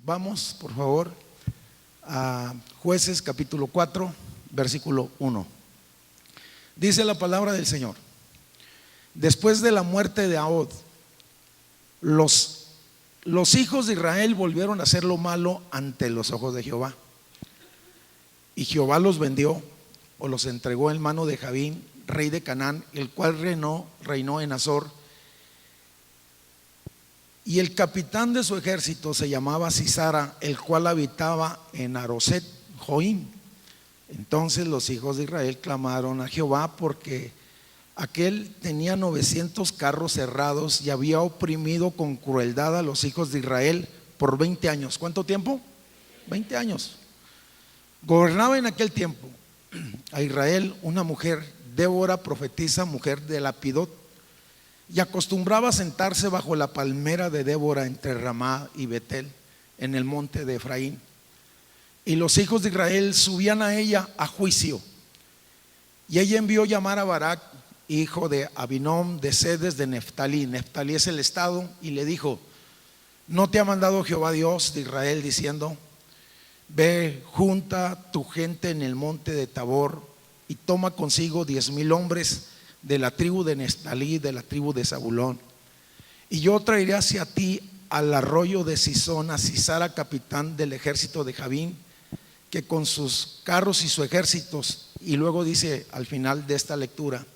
Vamos, por favor, a Jueces capítulo 4, versículo 1. Dice la palabra del Señor: después de la muerte de Ahod, los hijos de Israel volvieron a hacer lo malo ante los ojos de Jehová. Y Jehová los vendió o los entregó en mano de Jabín, rey de Canaán, el cual reinó en Azor. Y el capitán de su ejército se llamaba Sisara, el cual habitaba en Aroset Joim. Entonces los hijos de Israel clamaron a Jehová, porque aquel tenía 900 carros cerrados y había oprimido con crueldad a los hijos de Israel por 20 años. ¿Cuánto tiempo? 20 años. Gobernaba en aquel tiempo a Israel una mujer, Débora, profetisa, mujer de Lapidot, y acostumbraba a sentarse bajo la palmera de Débora entre Ramá y Betel, en el monte de Efraín. Y los hijos de Israel subían a ella a juicio. Y ella envió llamar a Barak, hijo de Abinom, de Sedes de Neftalí. Neftalí es el estado. Y le dijo: ¿no te ha mandado Jehová Dios de Israel diciendo: ve, junta tu gente en el monte de Tabor y toma consigo 10,000 hombres de la tribu de Neftalí, de la tribu de Zabulón, y yo traeré hacia ti al arroyo de Sisón a Sisara, capitán del ejército de Jabín, que con sus carros y sus ejércitos. Y luego dice al final de esta lectura: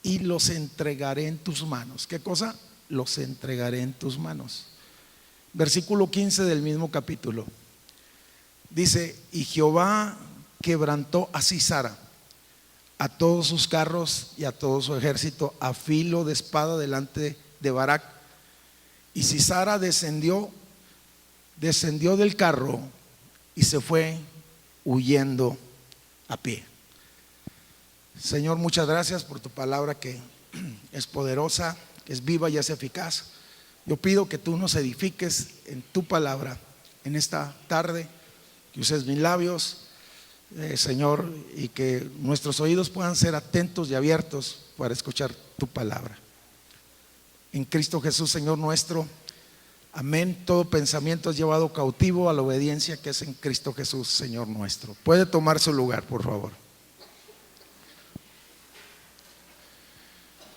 y los entregaré en tus manos. ¿Qué cosa? Los entregaré en tus manos. Versículo 15 del mismo capítulo dice: y Jehová quebrantó a Sisara, a todos sus carros y a todo su ejército a filo de espada delante de Barak. Y Sisara descendió del carro y se fue huyendo a pie. Señor, muchas gracias por tu palabra, que es poderosa, que es viva y es eficaz. Yo pido que tú nos edifiques en tu palabra en esta tarde, que uses mis labios, Señor, y que nuestros oídos puedan ser atentos y abiertos para escuchar tu palabra. En Cristo Jesús, Señor nuestro. Amén. Todo pensamiento es llevado cautivo a la obediencia que es en Cristo Jesús, Señor nuestro. Puede tomar su lugar, por favor.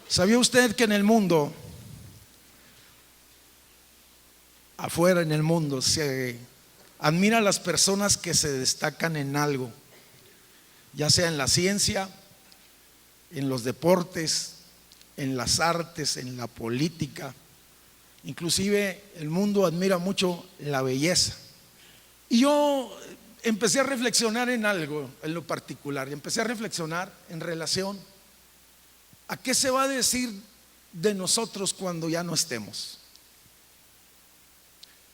¿Sabía usted que en el mundo, afuera en el mundo, se admira a las personas que se destacan en algo, ya sea en la ciencia, en los deportes, en las artes, en la política? Inclusive el mundo admira mucho la belleza. Y yo empecé a reflexionar en algo en lo particular, y empecé a reflexionar en relación a qué se va a decir de nosotros cuando ya no estemos,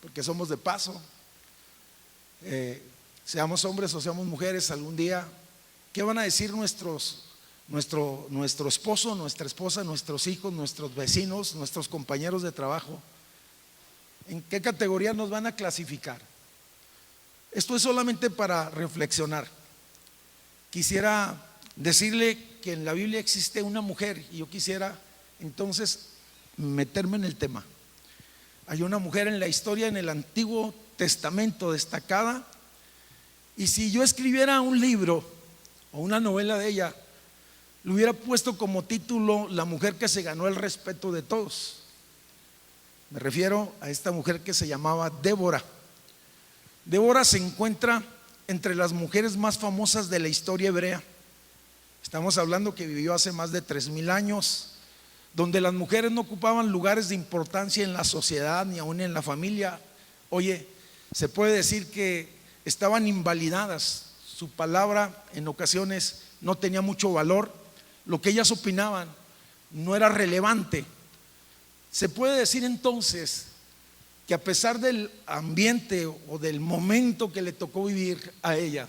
porque somos de paso. Seamos hombres o seamos mujeres, algún día, ¿qué van a decir nuestro esposo, nuestra esposa, nuestros hijos, nuestros vecinos, nuestros compañeros de trabajo? ¿En qué categoría nos van a clasificar? Esto es solamente para reflexionar. Quisiera decirle que en la Biblia existe una mujer, y yo quisiera entonces meterme en el tema. Hay una mujer en la historia, en el Antiguo Testamento, destacada, y si yo escribiera un libro o una novela de ella, le hubiera puesto como título: la mujer que se ganó el respeto de todos. Me refiero a esta mujer que se llamaba Débora. Débora se encuentra entre las mujeres más famosas de la historia hebrea. Estamos hablando que vivió hace más de 3,000 años, donde las mujeres no ocupaban lugares de importancia en la sociedad ni aún en la familia. Oye, se puede decir que estaban invalidadas. Su palabra en ocasiones no tenía mucho valor. Lo que ellas opinaban no era relevante. Se puede decir entonces que a pesar del ambiente o del momento que le tocó vivir a ella,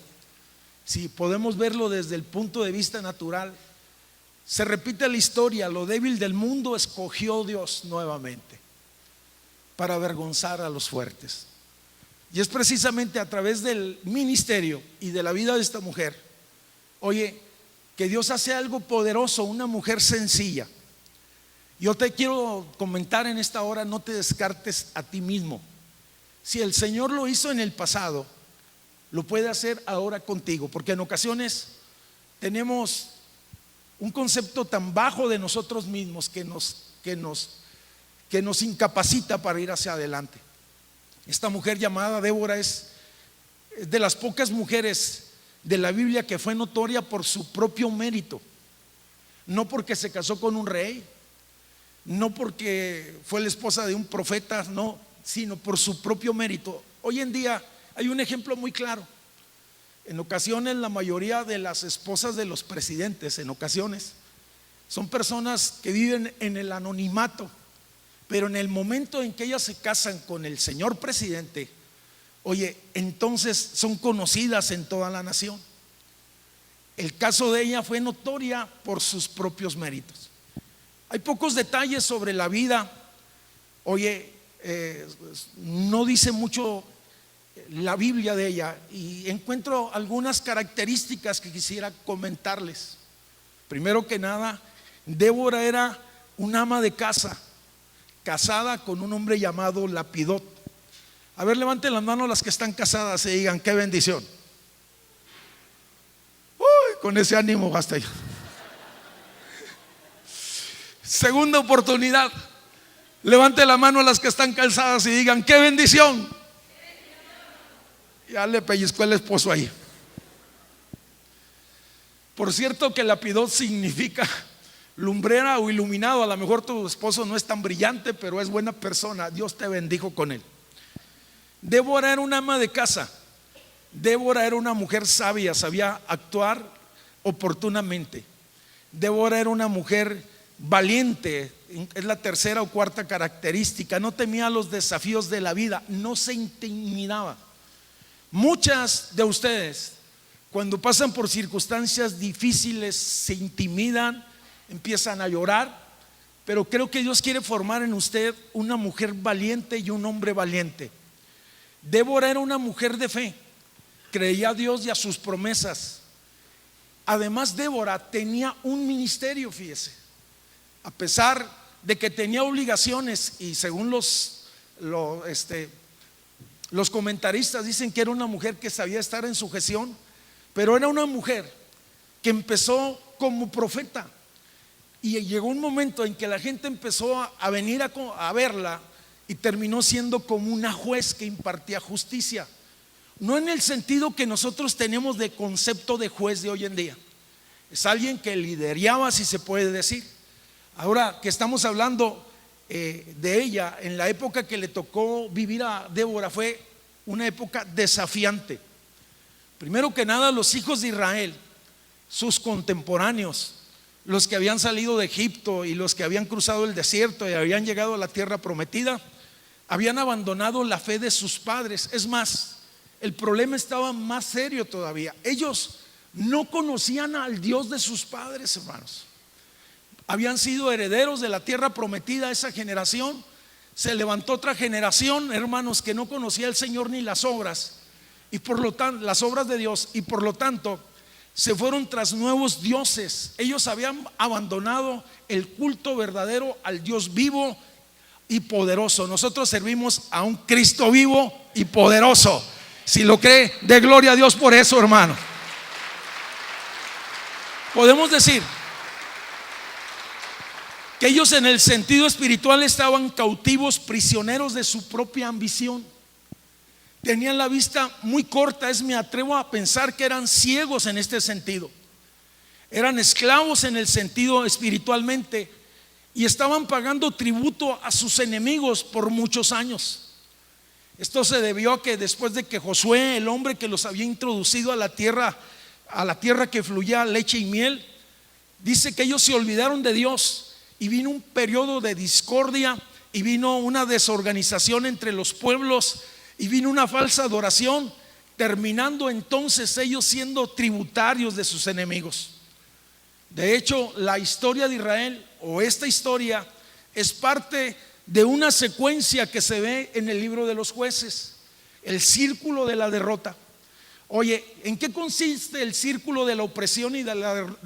si podemos verlo desde el punto de vista natural, se repite la historia. Lo débil del mundo escogió Dios nuevamente para avergonzar a los fuertes. Y es precisamente a través del ministerio y de la vida de esta mujer, oye, que Dios hace algo poderoso. Una mujer sencilla. Yo te quiero comentar en esta hora: no te descartes a ti mismo. Si el Señor lo hizo en el pasado, lo puede hacer ahora contigo, porque en ocasiones tenemos un concepto tan bajo de nosotros mismos que nos incapacita para ir hacia adelante. Esta mujer llamada Débora es de las pocas mujeres de la Biblia que fue notoria por su propio mérito, no porque se casó con un rey, no porque fue la esposa de un profeta, no, sino por su propio mérito. Hoy en día hay un ejemplo muy claro. En ocasiones la mayoría de las esposas de los presidentes, en ocasiones, son personas que viven en el anonimato, pero en el momento en que ellas se casan con el señor presidente, oye, entonces son conocidas en toda la nación. El caso de ella fue notoria por sus propios méritos. Hay pocos detalles sobre la vida. Oye, no dice mucho la Biblia de ella, y encuentro algunas características que quisiera comentarles. Primero que nada, Débora era un ama de casa, casada con un hombre llamado Lapidot. A ver, levanten las manos las que están casadas y digan: qué bendición. Uy, con ese ánimo basta ya. Segunda oportunidad, levante la mano a las que están casadas y digan: qué bendición. Ya le pellizcó el esposo ahí. Por cierto que Lapidot significa lumbrera o iluminado. A lo mejor tu esposo no es tan brillante, pero es buena persona. Dios te bendijo con él. Débora era una ama de casa. Débora era una mujer sabia, sabía actuar oportunamente. Débora era una mujer valiente, es la tercera o cuarta característica. No temía los desafíos de la vida, no se intimidaba. Muchas de ustedes, cuando pasan por circunstancias difíciles, se intimidan, empiezan a llorar, pero creo que Dios quiere formar en usted una mujer valiente y un hombre valiente. Débora era una mujer de fe, creía a Dios y a sus promesas. Además, Débora tenía un ministerio, fíjese. A pesar de que tenía obligaciones, y según los comentaristas dicen que era una mujer que sabía estar en sujeción, pero era una mujer que empezó como profeta, y llegó un momento en que la gente empezó a venir a verla, y terminó siendo como una juez que impartía justicia. No en el sentido que nosotros tenemos de concepto de juez de hoy en día. Es alguien que lideraba, si se puede decir. Ahora que estamos hablando de ella, en la época que le tocó vivir a Débora fue una época desafiante. Primero que nada, los hijos de Israel, sus contemporáneos, los que habían salido de Egipto y los que habían cruzado el desierto y habían llegado a la tierra prometida, habían abandonado la fe de sus padres. Es más, el problema estaba más serio todavía. Ellos no conocían al Dios de sus padres, hermanos. Habían sido herederos de la tierra prometida esa generación. Se levantó otra generación, hermanos, que no conocía al Señor ni las obras, y por lo tanto, las obras de Dios, y por lo tanto se fueron tras nuevos dioses. Ellos habían abandonado el culto verdadero al Dios vivo y poderoso. Nosotros servimos a un Cristo vivo y poderoso. Si lo cree, dé gloria a Dios por eso, hermano. Podemos decir que ellos, en el sentido espiritual, estaban cautivos, prisioneros de su propia ambición. Tenían la vista muy corta. Me atrevo a pensar que eran ciegos en este sentido. Eran esclavos en el sentido espiritualmente, y estaban pagando tributo a sus enemigos por muchos años. Esto se debió a que después de que Josué, el hombre que los había introducido a la tierra que fluía leche y miel, dice que ellos se olvidaron de Dios, y vino un periodo de discordia, y vino una desorganización entre los pueblos, y vino una falsa adoración, terminando entonces ellos siendo tributarios de sus enemigos. De hecho, la historia de Israel, o esta historia, es parte de una secuencia que se ve en el libro de los jueces, el círculo de la derrota. Oye, ¿en qué consiste el círculo de la opresión y de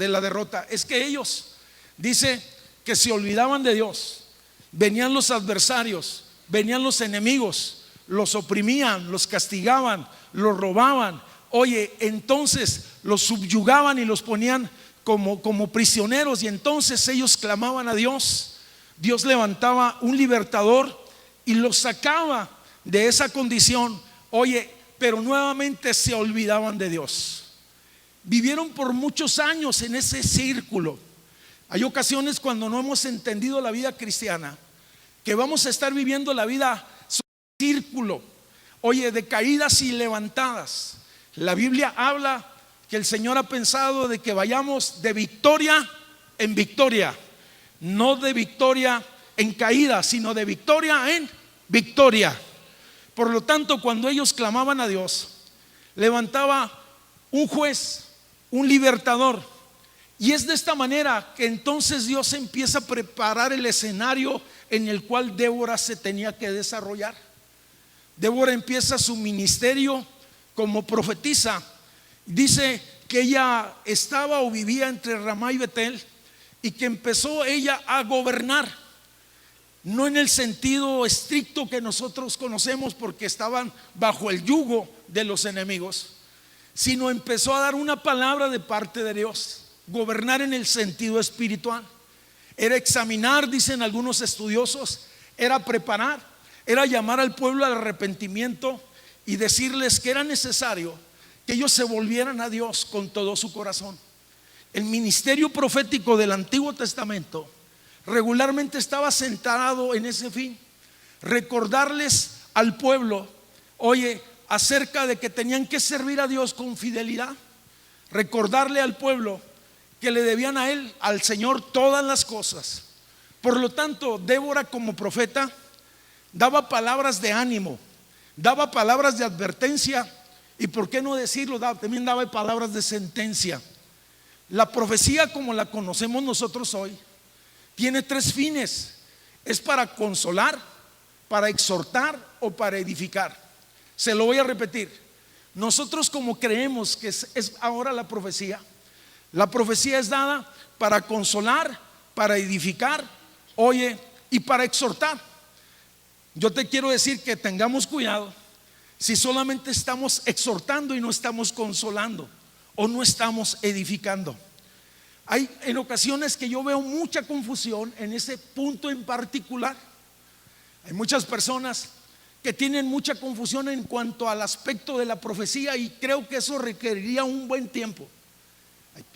la derrota? Es que ellos, dice, que se olvidaban de Dios. Venían los adversarios, venían los enemigos, los oprimían, los castigaban, los robaban. Oye, entonces los subyugaban y los ponían como prisioneros, y entonces ellos clamaban a Dios. Dios levantaba un libertador y los sacaba de esa condición. Oye, pero nuevamente se olvidaban de Dios. Vivieron por muchos años en ese círculo. Hay ocasiones cuando no hemos entendido la vida cristiana, que vamos a estar viviendo la vida círculo, oye, de caídas y levantadas. La Biblia habla que el Señor ha pensado de que vayamos de victoria en victoria, no de victoria en caída, sino de victoria en victoria. Por lo tanto, cuando ellos clamaban a Dios, levantaba un juez, un libertador, y es de esta manera que entonces Dios empieza a preparar el escenario en el cual Débora se tenía que desarrollar. Débora empieza su ministerio como profetisa. Dice que ella estaba o vivía entre Ramá y Betel, y que empezó ella a gobernar, no en el sentido estricto que nosotros conocemos, porque estaban bajo el yugo de los enemigos, sino empezó a dar una palabra de parte de Dios. Gobernar en el sentido espiritual era examinar, dicen algunos estudiosos, era preparar, era llamar al pueblo al arrepentimiento y decirles que era necesario que ellos se volvieran a Dios con todo su corazón. El ministerio profético del Antiguo Testamento regularmente estaba centrado en ese fin: recordarles al pueblo, oye, acerca de que tenían que servir a Dios con fidelidad, recordarle al pueblo que le debían a Él, al Señor, todas las cosas. Por lo tanto, Débora como profeta daba palabras de ánimo, daba palabras de advertencia, y por qué no decirlo, también daba palabras de sentencia. La profecía, como la conocemos nosotros hoy, tiene tres fines: es para consolar, para exhortar o para edificar. Se lo voy a repetir. Nosotros, como creemos que es ahora la profecía es dada para consolar, para edificar, oye, y para exhortar. Yo te quiero decir que tengamos cuidado si solamente estamos exhortando y no estamos consolando, o no estamos edificando. Hay en ocasiones que yo veo mucha confusión en ese punto en particular. Hay muchas personas que tienen mucha confusión en cuanto al aspecto de la profecía, y creo que eso requeriría un buen tiempo.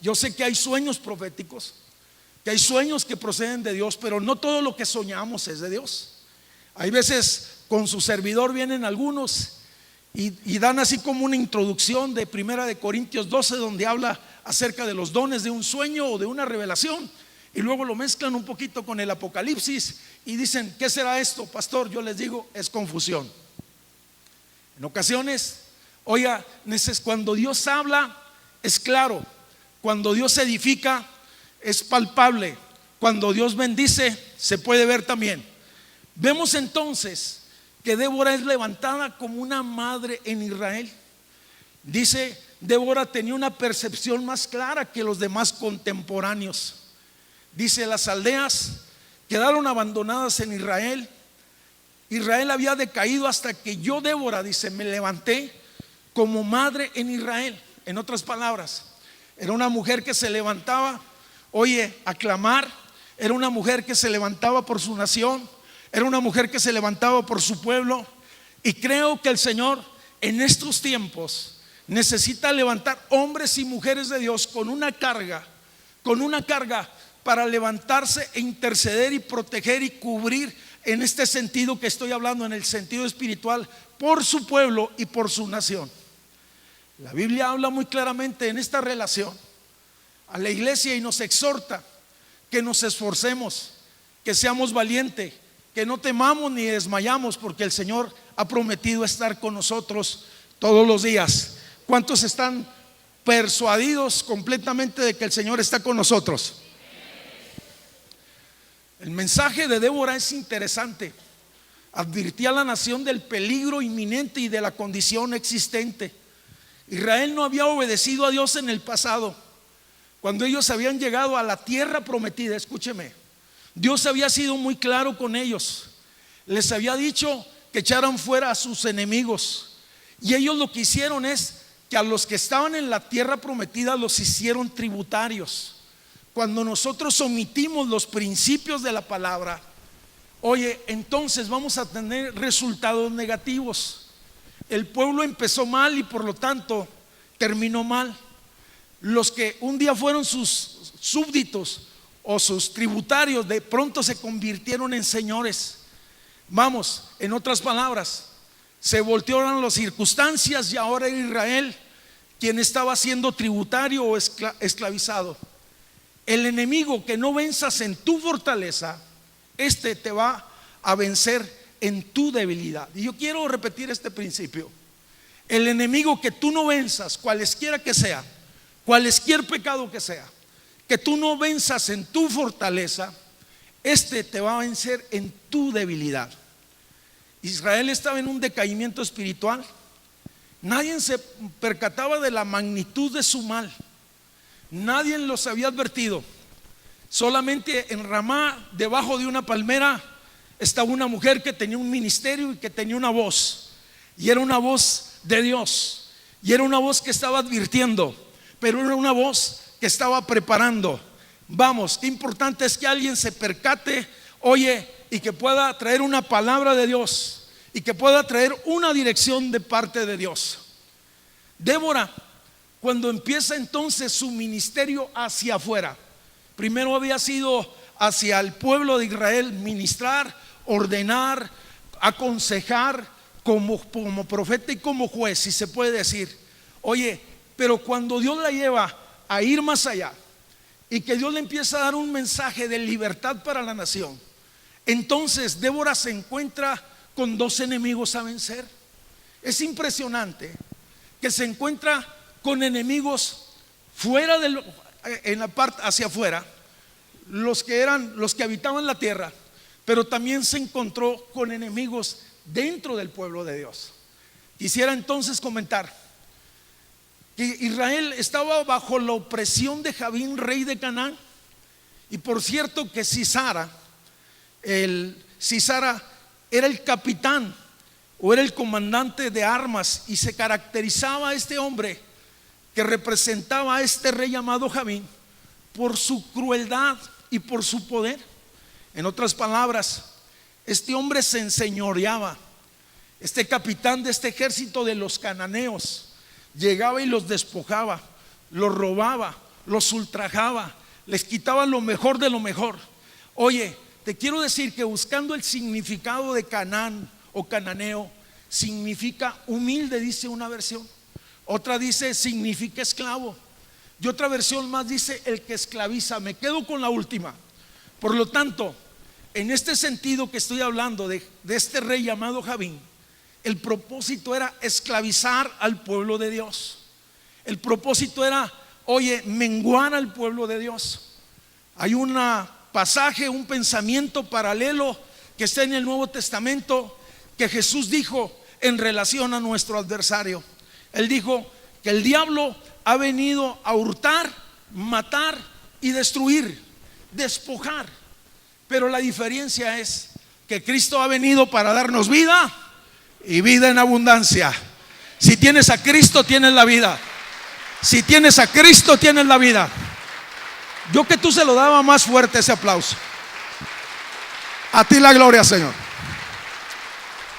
Yo sé que hay sueños proféticos, que hay sueños que proceden de Dios, pero no todo lo que soñamos es de Dios. Hay veces con su servidor vienen algunos y dan así como una introducción de 1 Corintios 12, donde habla acerca de los dones de un sueño o de una revelación, y luego lo mezclan un poquito con el Apocalipsis y dicen: ¿qué será esto, pastor? Yo les digo, es confusión. En ocasiones, oiga, cuando Dios habla es claro, cuando Dios edifica es palpable, cuando Dios bendice se puede ver también. Vemos entonces que Débora es levantada como una madre en Israel. Dice, Débora tenía una percepción más clara que los demás contemporáneos. Dice, las aldeas quedaron abandonadas en Israel. Israel había decaído hasta que yo, Débora, dice, me levanté como madre en Israel. En otras palabras, era una mujer que se levantaba, oye, a clamar. Era una mujer que se levantaba por su nación. Era una mujer que se levantaba por su pueblo. Y creo que el Señor en estos tiempos necesita levantar hombres y mujeres de Dios con una carga para levantarse e interceder y proteger y cubrir, en este sentido que estoy hablando, en el sentido espiritual, por su pueblo y por su nación. La Biblia habla muy claramente en esta relación a la iglesia y nos exhorta que nos esforcemos, que seamos valientes, que no temamos ni desmayamos, porque el Señor ha prometido estar con nosotros todos los días. ¿Cuántos están persuadidos completamente de que el Señor está con nosotros? El mensaje de Débora es interesante. Advirtía a la nación del peligro inminente y de la condición existente. Israel no había obedecido a Dios en el pasado. Cuando ellos habían llegado a la tierra prometida, escúcheme, Dios había sido muy claro con ellos. Les había dicho que echaran fuera a sus enemigos. Y ellos lo que hicieron es que a los que estaban en la tierra prometida los hicieron tributarios. Cuando nosotros omitimos los principios de la palabra, oye, entonces vamos a tener resultados negativos. El pueblo empezó mal y por lo tanto terminó mal. Los que un día fueron sus súbditos o sus tributarios, de pronto se convirtieron en señores. Vamos, en otras palabras, se voltearon las circunstancias y ahora era Israel quien estaba siendo tributario o esclavizado. El enemigo que no venzas en tu fortaleza, este te va a vencer en tu debilidad. Y yo quiero repetir este principio: el enemigo que tú no venzas, cualesquiera que sea, cualesquier pecado que sea, que tú no venzas en tu fortaleza, este te va a vencer en tu debilidad. Israel estaba en un decaimiento espiritual. Nadie se percataba de la magnitud de su mal. Nadie los había advertido. Solamente en Ramá, debajo de una palmera, estaba una mujer que tenía un ministerio y que tenía una voz. Y era una voz de Dios. Y era una voz que estaba advirtiendo, pero era una voz que estaba preparando. Vamos, qué importante es que alguien se percate, oye, y que pueda traer una palabra de Dios y que pueda traer una dirección de parte de Dios. Débora, cuando empieza entonces su ministerio hacia afuera, primero había sido hacia el pueblo de Israel, ministrar, ordenar, aconsejar como profeta y como juez, si se puede decir. Oye, pero cuando Dios la lleva a ir más allá y que Dios le empieza a dar un mensaje de libertad para la nación, entonces Débora se encuentra con dos enemigos a vencer. Es impresionante que se encuentra con enemigos fuera en la parte hacia afuera, los que habitaban la tierra, pero también se encontró con enemigos dentro del pueblo de Dios. Quisiera entonces comentar que Israel estaba bajo la opresión de Javín, rey de Canaán. Y por cierto que Sisara era el capitán o era el comandante de armas, y se caracterizaba este hombre que representaba a este rey llamado Javín por su crueldad y por su poder. En otras palabras, este hombre se enseñoreaba. Este capitán de este ejército de los cananeos llegaba y los despojaba, los robaba, los ultrajaba, les quitaba lo mejor de lo mejor. Oye, te quiero decir que buscando el significado de Canaán o cananeo, significa humilde, dice una versión. Otra dice significa esclavo. Y otra versión más dice el que esclaviza. Me quedo con la última. Por lo tanto, en este sentido que estoy hablando de este rey llamado Javín, el propósito era esclavizar al pueblo de Dios. El propósito era, oye, menguar al pueblo de Dios. Hay un pasaje, un pensamiento paralelo que está en el Nuevo Testamento, que Jesús dijo en relación a nuestro adversario. Él dijo que el diablo ha venido a hurtar, matar y destruir, despojar. Pero la diferencia es que Cristo ha venido para darnos vida y vida en abundancia. Si tienes a Cristo, tienes la vida. Si tienes a Cristo, tienes la vida. Yo que tú se lo daba más fuerte ese aplauso. A ti la gloria, Señor.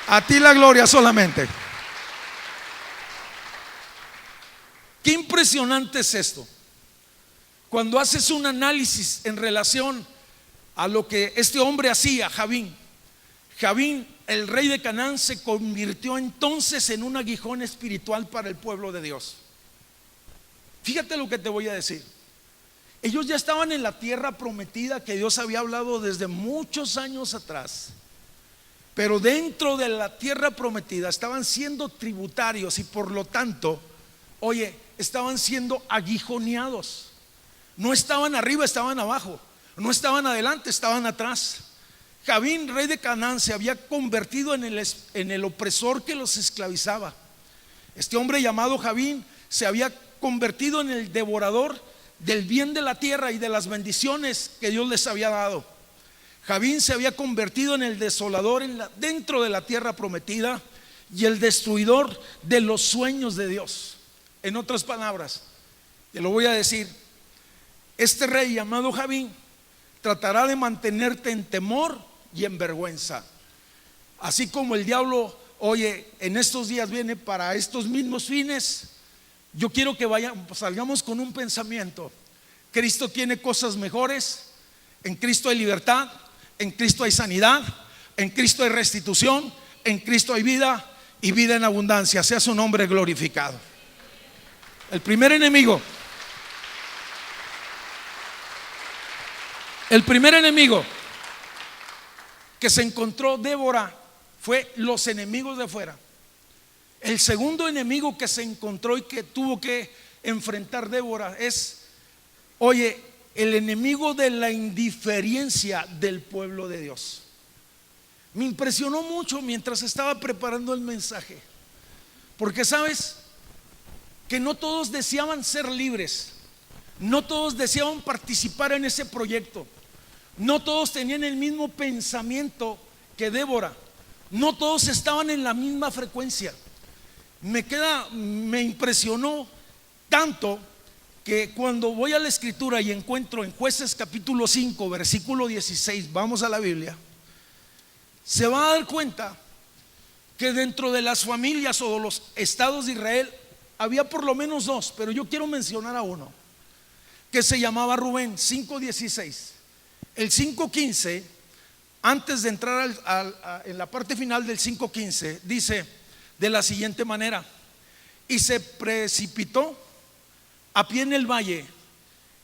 A ti la gloria solamente. Qué impresionante es esto. Cuando haces un análisis en relación a lo que este hombre hacía, Javín, el rey de Canaán, se convirtió entonces en un aguijón espiritual para el pueblo de Dios. Fíjate lo que te voy a decir. Ellos ya estaban en la tierra prometida que Dios había hablado desde muchos años atrás. Pero dentro de la tierra prometida estaban siendo tributarios y por lo tanto, oye, estaban siendo aguijoneados. No estaban arriba, estaban abajo. No estaban adelante, estaban atrás. Javín, rey de Canaán, se había convertido en el opresor que los esclavizaba. Este hombre llamado Javín se había convertido en el devorador del bien de la tierra y de las bendiciones que Dios les había dado. Jabín se había convertido en el desolador dentro de la tierra prometida y el destruidor de los sueños de Dios. En otras palabras, te lo voy a decir, este rey llamado Jabín tratará de mantenerte en temor y en vergüenza. Así como el diablo, oye, en estos días viene para estos mismos fines, yo quiero que salgamos con un pensamiento: Cristo tiene cosas mejores, en Cristo hay libertad, en Cristo hay sanidad, en Cristo hay restitución, en Cristo hay vida y vida en abundancia. Sea su nombre glorificado. El primer enemigo que se encontró Débora fue los enemigos de afuera. El segundo enemigo que se encontró y que tuvo que enfrentar Débora es, oye, el enemigo de la indiferencia del pueblo de Dios. Me impresionó mucho mientras estaba preparando el mensaje, porque sabes que no todos deseaban ser libres, no todos deseaban participar en ese proyecto, no todos tenían el mismo pensamiento que Débora, no todos estaban en la misma frecuencia. Me impresionó tanto que cuando voy a la escritura y encuentro en Jueces capítulo 5 versículo 16, vamos a la Biblia, se va a dar cuenta que dentro de las familias o de los estados de Israel había por lo menos dos, pero yo quiero mencionar a uno que se llamaba Rubén. 5:16. El 5:15, antes de entrar en la parte final del 5:15, dice de la siguiente manera: y se precipitó a pie en el valle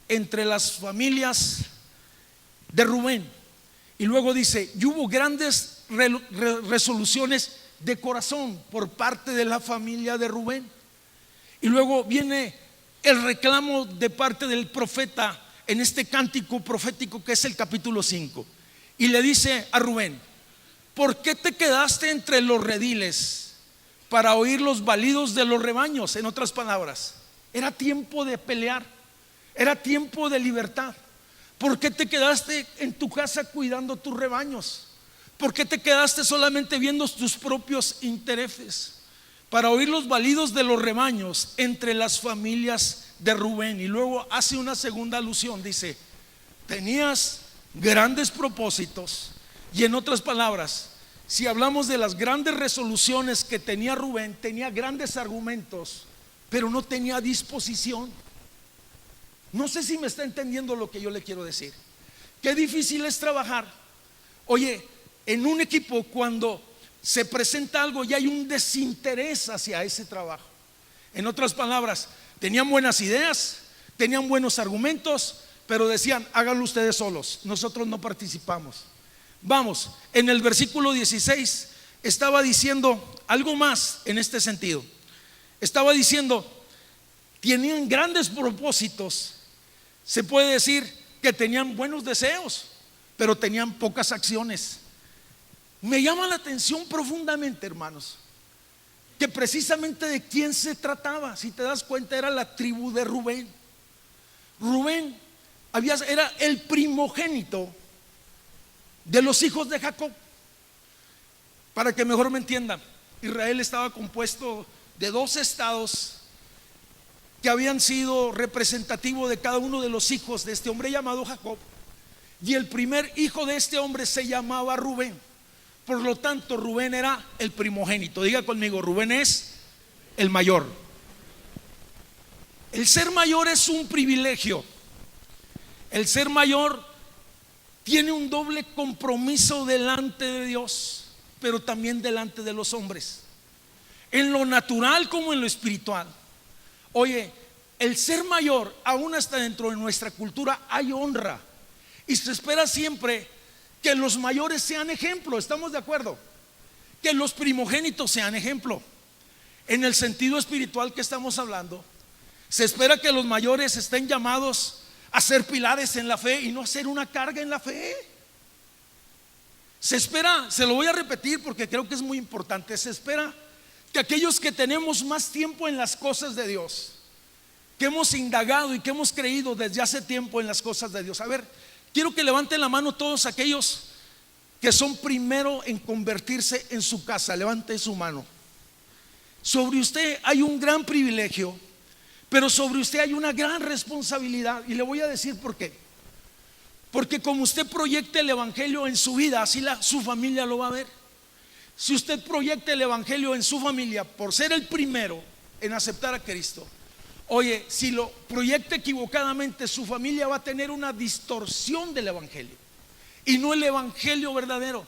entre las familias de Rubén. Y luego dice: y hubo grandes resoluciones de corazón por parte de la familia de Rubén. Y luego viene el reclamo de parte del profeta en este cántico profético que es el capítulo 5. Y le dice a Rubén: ¿por qué te quedaste entre los rediles para oír los balidos de los rebaños? En otras palabras, era tiempo de pelear, era tiempo de libertad. ¿Por qué te quedaste en tu casa cuidando tus rebaños? ¿Por qué te quedaste solamente viendo tus propios intereses? Para oír los balidos de los rebaños entre las familias de Rubén. Y luego hace una segunda alusión, dice: tenías grandes propósitos. Y en otras palabras, si hablamos de las grandes resoluciones que tenía Rubén, tenía grandes argumentos, pero no tenía disposición. No sé si me está entendiendo lo que yo le quiero decir. Qué difícil es trabajar, oye, en un equipo cuando se presenta algo y hay un desinterés hacia ese trabajo. En otras palabras, tenían buenas ideas, tenían buenos argumentos, pero decían: háganlo ustedes solos, nosotros no participamos. Vamos, en el versículo 16 estaba diciendo algo más en este sentido. Estaba diciendo: tenían grandes propósitos. Se puede decir que tenían buenos deseos, pero tenían pocas acciones. Me llama la atención profundamente, hermanos, que precisamente de quién se trataba. Si te das cuenta, era la tribu de Rubén. Rubén era el primogénito de los hijos de Jacob. Para que mejor me entiendan, Israel estaba compuesto de 2 estados que habían sido representativos de cada uno de los hijos de este hombre llamado Jacob. Y el primer hijo de este hombre se llamaba Rubén. Por lo tanto, Rubén era el primogénito. Diga conmigo: Rubén es el mayor. El ser mayor es un privilegio. El ser mayor tiene un doble compromiso delante de Dios, pero también delante de los hombres, en lo natural como en lo espiritual. Oye, el ser mayor, aún hasta dentro de nuestra cultura hay honra, y se espera siempre que los mayores sean ejemplo. ¿Estamos de acuerdo? Que los primogénitos sean ejemplo. En el sentido espiritual que estamos hablando, se espera que los mayores estén llamados a ser pilares en la fe y no a ser una carga en la fe. Se espera, se lo voy a repetir porque creo que es muy importante, se espera que aquellos que tenemos más tiempo en las cosas de Dios, que hemos indagado y que hemos creído desde hace tiempo en las cosas de Dios. A ver, quiero que levanten la mano todos aquellos que son primero en convertirse en su casa? Levante su mano. Sobre usted hay un gran privilegio, pero sobre usted hay una gran responsabilidad, y le voy a decir por qué. Porque como usted proyecte el evangelio en su vida, así su familia lo va a ver. Si usted proyecta el evangelio en su familia por ser el primero en aceptar a Cristo, oye, si lo proyecta equivocadamente, su familia va a tener una distorsión del evangelio y no el evangelio verdadero.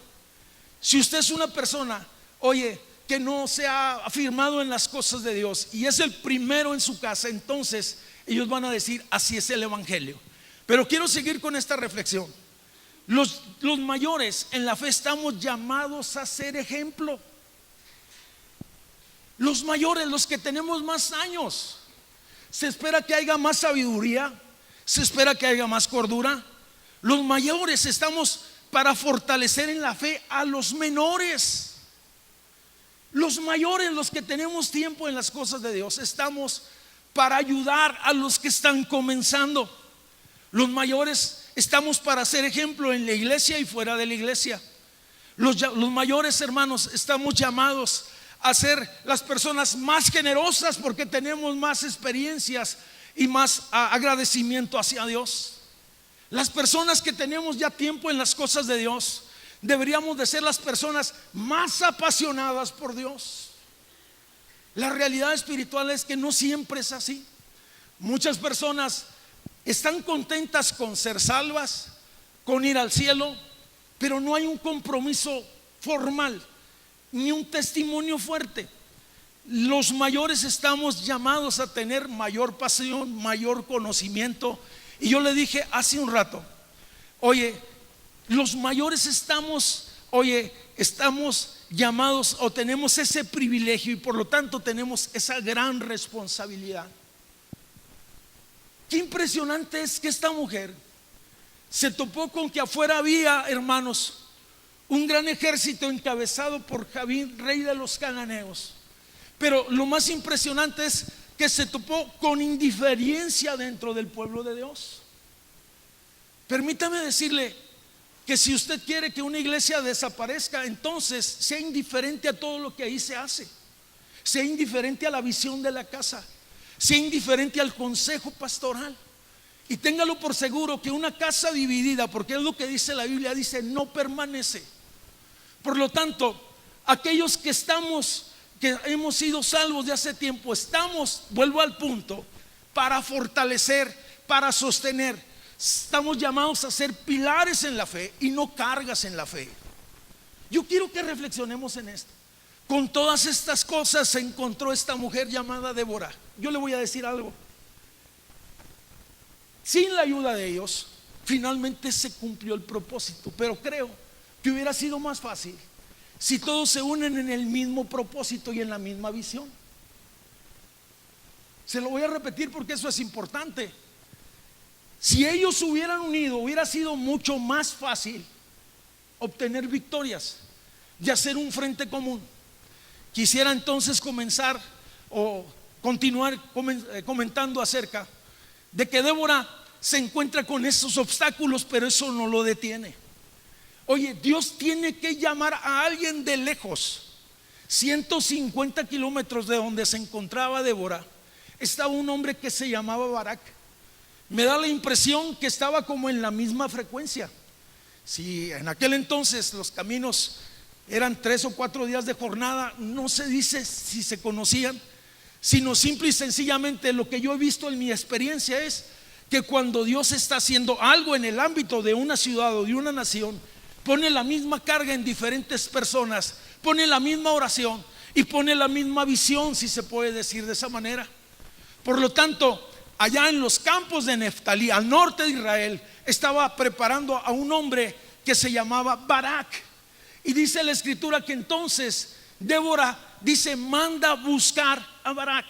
Si usted es una persona, oye, que no se ha afirmado en las cosas de Dios y es el primero en su casa, entonces ellos van a decir: así es el evangelio. Pero quiero seguir con esta reflexión. Los mayores en la fe estamos llamados a ser ejemplo. Los mayores, los que tenemos más años, se espera que haya más sabiduría, se espera que haya más cordura. Los mayores estamos para fortalecer en la fe a los menores. Los mayores, los que tenemos tiempo en las cosas de Dios, estamos para ayudar a los que están comenzando. Los mayores estamos para ser ejemplo en la iglesia y fuera de la iglesia. Los mayores, hermanos, estamos llamados a ser las personas más generosas porque tenemos más experiencias y más agradecimiento hacia Dios. Las personas que tenemos ya tiempo en las cosas de Dios deberíamos de ser las personas más apasionadas por Dios. La realidad espiritual es que no siempre es así. Muchas personas están contentas con ser salvas, con ir al cielo, pero no hay un compromiso formal ni un testimonio fuerte. Los mayores estamos llamados a tener mayor pasión, mayor conocimiento. Y yo le dije hace un rato, oye, los mayores estamos llamados o tenemos ese privilegio y por lo tanto tenemos esa gran responsabilidad. Qué impresionante es que esta mujer se topó con que afuera había, hermanos, un gran ejército encabezado por Jabín, rey de los cananeos. Pero lo más impresionante es que se topó con indiferencia dentro del pueblo de Dios. Permítame decirle que si usted quiere que una iglesia desaparezca, entonces sea indiferente a todo lo que ahí se hace, sea indiferente a la visión de la casa, sea indiferente al consejo pastoral. Y téngalo por seguro que una casa dividida, porque es lo que dice la Biblia, dice no permanece. Por lo tanto, aquellos que hemos sido salvos de hace tiempo, estamos, vuelvo al punto, para fortalecer, para sostener. Estamos llamados a ser pilares en la fe y no cargas en la fe. Yo quiero que reflexionemos en esto. Con todas estas cosas se encontró esta mujer llamada Débora. Yo le voy a decir algo. Sin la ayuda de ellos, finalmente se cumplió el propósito. Pero creo que hubiera sido más fácil si todos se unen en el mismo propósito y en la misma visión. Se lo voy a repetir porque eso es importante. Si ellos se hubieran unido, hubiera sido mucho más fácil obtener victorias y hacer un frente común. Quisiera entonces comenzar o continuar comentando acerca de que Débora se encuentra con esos obstáculos, pero eso no lo detiene. Oye, Dios tiene que llamar a alguien de lejos. 150 kilómetros de donde se encontraba Débora estaba un hombre que se llamaba Barak. Me da la impresión que estaba como en la misma frecuencia. Si en aquel entonces los caminos eran 3 o 4 días de jornada, no se dice si se conocían, sino simple y sencillamente lo que yo he visto en mi experiencia es que cuando Dios está haciendo algo en el ámbito de una ciudad o de una nación, pone la misma carga en diferentes personas, pone la misma oración y pone la misma visión, si se puede decir de esa manera. Por lo tanto, allá en los campos de Neftalí, al norte de Israel, estaba preparando a un hombre que se llamaba Barak. Y dice la escritura que entonces Débora dice: manda a buscar a Barak.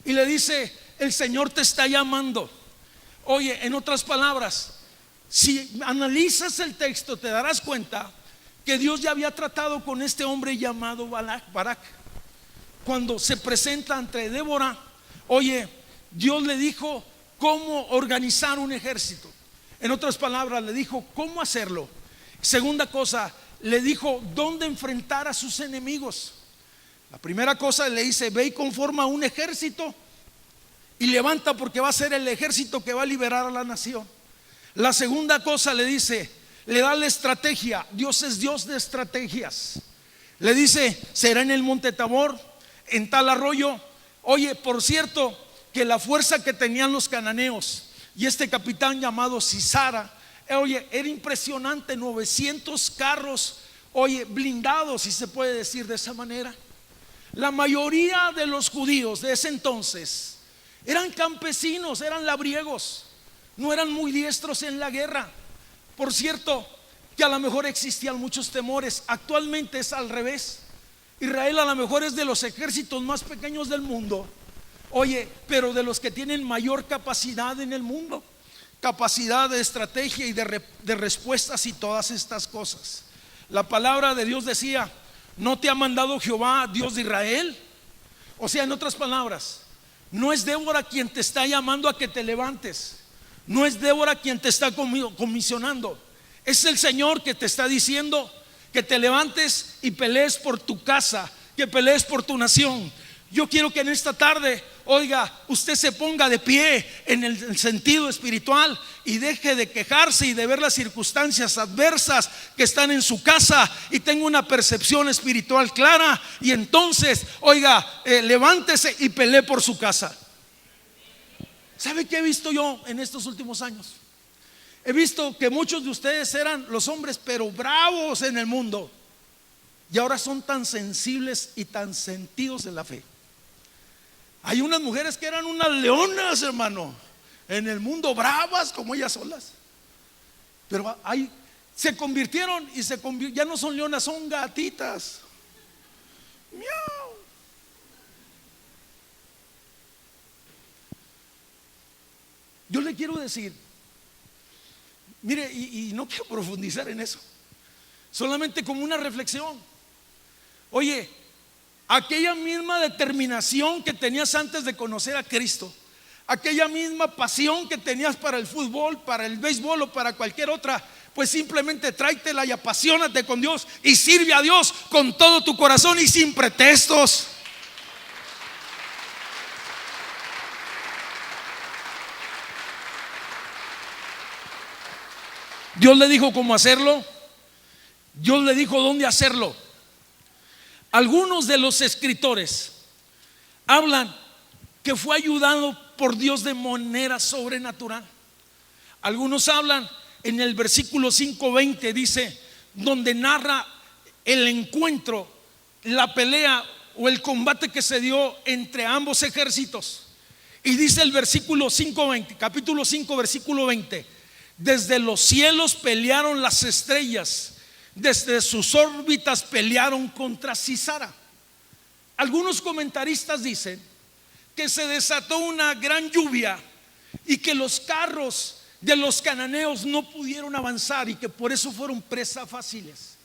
Y le dice: el Señor te está llamando. Oye, en otras palabras, si analizas el texto te darás cuenta que Dios ya había tratado con este hombre llamado Barak. Cuando se presenta ante Débora, oye, Dios le dijo cómo organizar un ejército. En otras palabras, le dijo cómo hacerlo. Segunda cosa, le dijo dónde enfrentar a sus enemigos. La primera cosa le dice: ve y conforma un ejército y levanta, porque va a ser el ejército que va a liberar a la nación. La segunda cosa le dice, le da la estrategia. Dios es Dios de estrategias. Le dice: será en el monte Tabor, en tal arroyo. Oye, por cierto, que la fuerza que tenían los cananeos y este capitán llamado Sisara, oye, era impresionante. 900 carros, oye, blindados, si se puede decir de esa manera. La mayoría de los judíos de ese entonces eran campesinos, eran labriegos, no eran muy diestros en la guerra. Por cierto, que a lo mejor existían muchos temores. Actualmente es al revés. Israel a lo mejor es de los ejércitos más pequeños del mundo, oye, pero de los que tienen mayor capacidad en el mundo, capacidad de estrategia y de respuestas y todas estas cosas. La palabra de Dios decía: ¿no te ha mandado Jehová, Dios de Israel? O sea, en otras palabras, no es Débora quien te está llamando a que te levantes, no es Débora quien te está comisionando, es el Señor que te está diciendo que te levantes y pelees por tu casa, que pelees por tu nación. Yo quiero que en esta tarde, oiga, usted se ponga de pie en el sentido espiritual y deje de quejarse y de ver las circunstancias adversas que están en su casa y tenga una percepción espiritual clara. Y entonces, oiga, levántese y pelee por su casa. ¿Sabe qué he visto yo en estos últimos años? He visto que muchos de ustedes eran los hombres pero bravos en el mundo, y ahora son tan sensibles y tan sentidos en la fe. Hay unas mujeres que eran unas leonas, hermano, en el mundo, bravas como ellas solas, pero se convirtieron y ya no son leonas, son gatitas. Miau. Yo le quiero decir, mire, y no quiero profundizar en eso, solamente como una reflexión. Oye, aquella misma determinación que tenías antes de conocer a Cristo, aquella misma pasión que tenías para el fútbol, para el béisbol o para cualquier otra, pues simplemente tráetela y apasionate con Dios y sirve a Dios con todo tu corazón y sin pretextos. Dios le dijo cómo hacerlo, Dios le dijo dónde hacerlo. Algunos de los escritores hablan que fue ayudado por Dios de manera sobrenatural. Algunos hablan en el versículo 5:20, dice, donde narra el encuentro, la pelea o el combate que se dio entre ambos ejércitos. Y dice el versículo 5:20, capítulo 5, versículo 20: desde los cielos pelearon las estrellas, desde sus órbitas pelearon contra Sisara. Algunos comentaristas dicen que se desató una gran lluvia y que los carros de los cananeos no pudieron avanzar y que por eso fueron presa fáciles.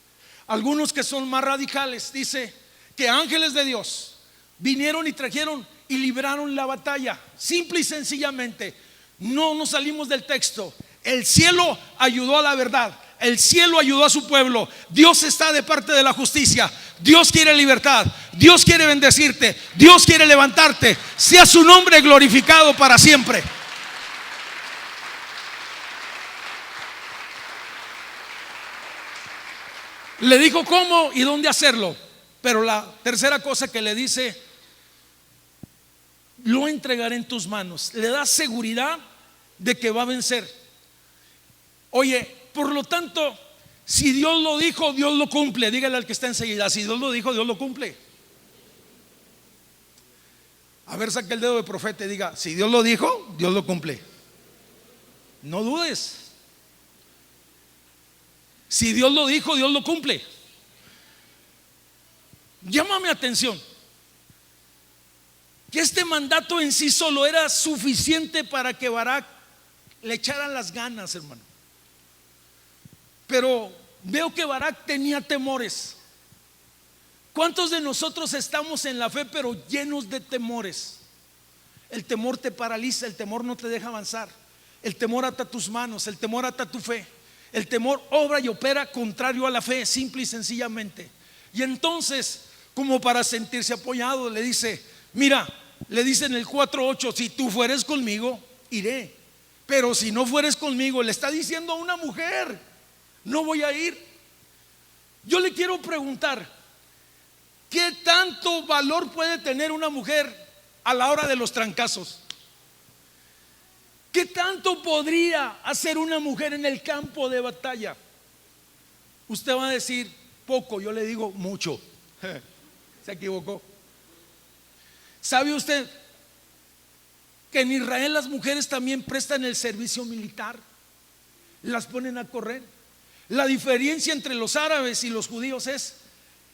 Algunos que son más radicales dicen que ángeles de Dios vinieron y trajeron y libraron la batalla. Simple y sencillamente, no nos salimos del texto. El cielo ayudó a la verdad, el cielo ayudó a su pueblo. Dios está de parte de la justicia. Dios quiere libertad, Dios quiere bendecirte, Dios quiere levantarte. Sea su nombre glorificado para siempre. Le dijo cómo y dónde hacerlo, pero la tercera cosa que le dice: lo entregaré en tus manos. Le da seguridad de que va a vencer. Oye, por lo tanto, si Dios lo dijo, Dios lo cumple. Dígale al que está enseguida: si Dios lo dijo, Dios lo cumple. A ver, saque el dedo de profeta y diga: si Dios lo dijo, Dios lo cumple. No dudes. Si Dios lo dijo, Dios lo cumple. Llama mi atención que este mandato en sí solo era suficiente para que Barak le echaran las ganas, hermano. Pero veo que Barak tenía temores. ¿Cuántos de nosotros estamos en la fe pero llenos de temores? El temor te paraliza, el temor no te deja avanzar, el temor ata tus manos, el temor ata tu fe, El temor obra y opera contrario a la fe, simple y sencillamente. Y entonces, como para sentirse apoyado, le dice: mira, le dice en el 4:8, si tú fueres conmigo, iré. Pero si no fueres conmigo, le está diciendo a una mujer, no voy a ir. Yo le quiero preguntar, ¿qué tanto valor puede tener una mujer a la hora de los trancazos? ¿Qué tanto podría hacer una mujer en el campo de batalla? Usted va a decir poco, yo le digo mucho. Se equivocó. ¿Sabe usted que en Israel las mujeres también prestan el servicio militar? Las ponen a correr. La diferencia entre los árabes y los judíos es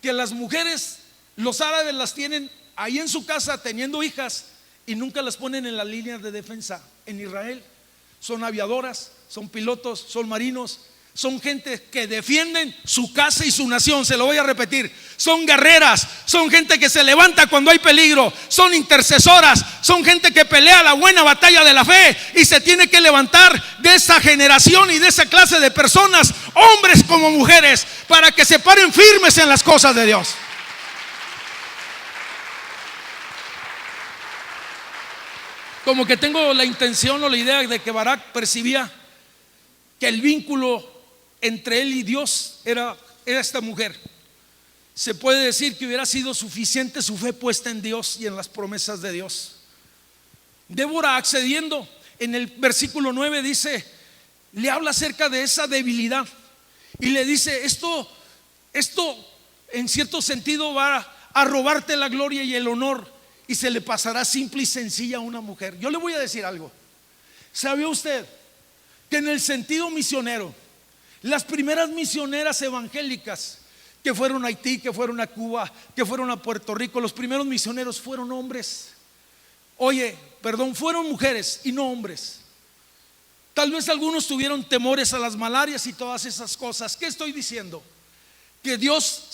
que las mujeres, los árabes las tienen ahí en su casa teniendo hijas y nunca las ponen en la línea de defensa. En Israel son aviadoras, son pilotos, son marinos, son gente que defienden su casa y su nación. Se lo voy a repetir: son guerreras, son gente que se levanta cuando hay peligro, son intercesoras, son gente que pelea la buena batalla de la fe. Y se tiene que levantar de esa generación y de esa clase de personas, hombres como mujeres, para que se paren firmes en las cosas de Dios. Como que tengo la intención o la idea de que Barak percibía que el vínculo entre él y Dios era esta mujer. Se puede decir que hubiera sido suficiente su fe puesta en Dios y en las promesas de Dios. Débora, accediendo, en el versículo 9 dice, le habla acerca de esa debilidad y le dice: esto en cierto sentido va a robarte la gloria y el honor, y se le pasará simple y sencilla a una mujer. Yo le voy a decir algo. ¿Sabe usted que en el sentido misionero, las primeras misioneras evangélicas que fueron a Haití, que fueron a Cuba, que fueron a Puerto Rico, los primeros misioneros fueron hombres? Fueron mujeres y no hombres. Tal vez algunos tuvieron temores a las malarias y todas esas cosas. ¿Qué estoy diciendo? Que Dios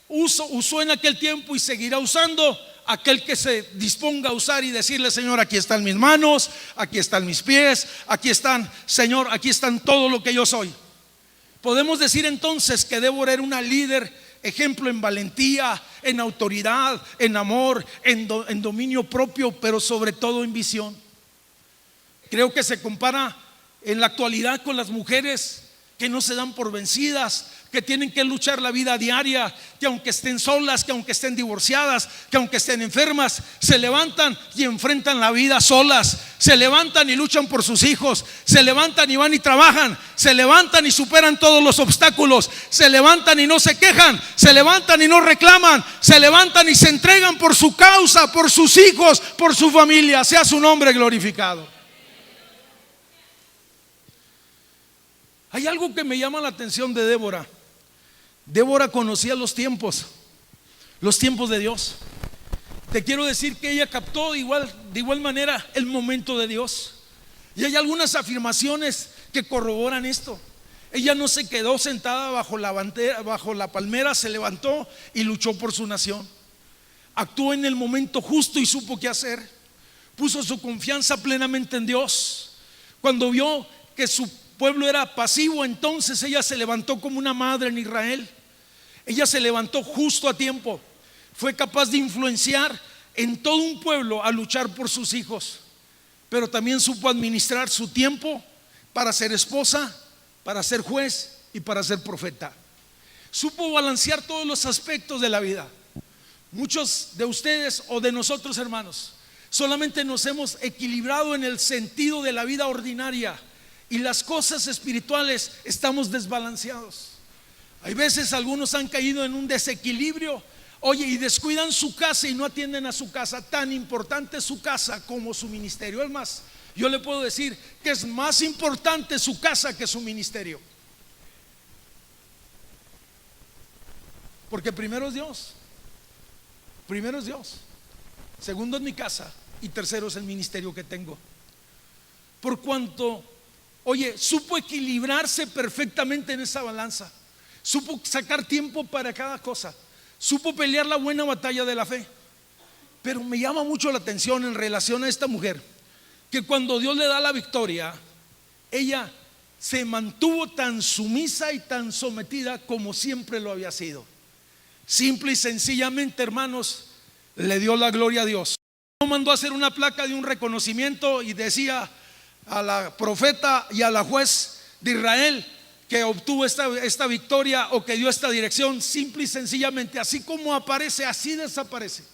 usó en aquel tiempo y seguirá usando aquel que se disponga a usar y decirle: Señor, aquí están mis manos, aquí están mis pies, aquí están, Señor, aquí están todo lo que yo soy. Podemos decir entonces que Débora era una líder, ejemplo en valentía, en autoridad, en amor, en dominio propio, pero sobre todo en visión. Creo que se compara en la actualidad con las mujeres que no se dan por vencidas, que tienen que luchar la vida diaria, que aunque estén solas, que aunque estén divorciadas, que aunque estén enfermas, se levantan y enfrentan la vida solas, se levantan y luchan por sus hijos, se levantan y van y trabajan, se levantan y superan todos los obstáculos, se levantan y no se quejan, se levantan y no reclaman, se levantan y se entregan por su causa, por sus hijos, por su familia. Sea su nombre glorificado. Hay algo que me llama la atención de Débora. Débora conocía los tiempos de Dios. Te quiero decir que ella captó de igual manera el momento de Dios. Y hay algunas afirmaciones que corroboran esto. Ella no se quedó sentada bajo la palmera, se levantó y luchó por su nación. Actuó en el momento justo y supo qué hacer. Puso su confianza plenamente en Dios. Cuando vio que su pueblo era pasivo, entonces ella se levantó como una madre en Israel. Ella se levantó justo a tiempo. Fue capaz de influenciar en todo un pueblo a luchar por sus hijos, pero también supo administrar su tiempo para ser esposa, para ser juez y para ser profeta. Supo balancear todos los aspectos de la vida. Muchos de ustedes o de nosotros, hermanos, solamente nos hemos equilibrado en el sentido de la vida ordinaria, y las cosas espirituales estamos desbalanceados. Hay veces algunos han caído en un desequilibrio, y descuidan su casa y no atienden a su casa. Tan importante es su casa como su ministerio. Es más, yo le puedo decir que es más importante su casa que su ministerio, porque primero es Dios, segundo es mi casa y tercero es el ministerio que tengo. Por cuanto supo equilibrarse perfectamente en esa balanza, supo sacar tiempo para cada cosa, supo pelear la buena batalla de la fe. Pero me llama mucho la atención en relación a esta mujer, que cuando Dios le da la victoria, ella se mantuvo tan sumisa y tan sometida como siempre lo había sido. Simple y sencillamente, hermanos, le dio la gloria a Dios. No mandó a hacer una placa de un reconocimiento y decía a la profeta y a la juez de Israel que obtuvo esta victoria o que dio esta dirección. Simple y sencillamente, así como aparece, así desaparece.